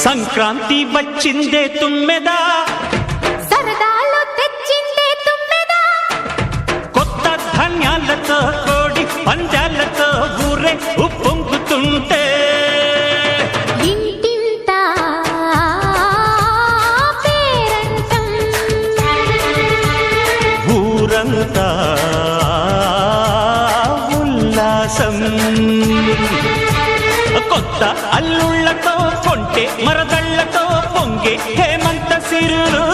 సంక్రాంతి వచ్చిందే తుమ్మెదా, సరదాలు తెచ్చిందే తుమ్మెదా, కొత్త ధాన్యాలతో కోడి పందాలతో ఊరే ఉప్పొంగుతుంటే ఇంటింత పేరంటం, ఊరంతా ఉల్లాసం. కొత్త అల్లుళ్లతో కొంటే మరదళ్లతో పొంగే హేమంత సిరులు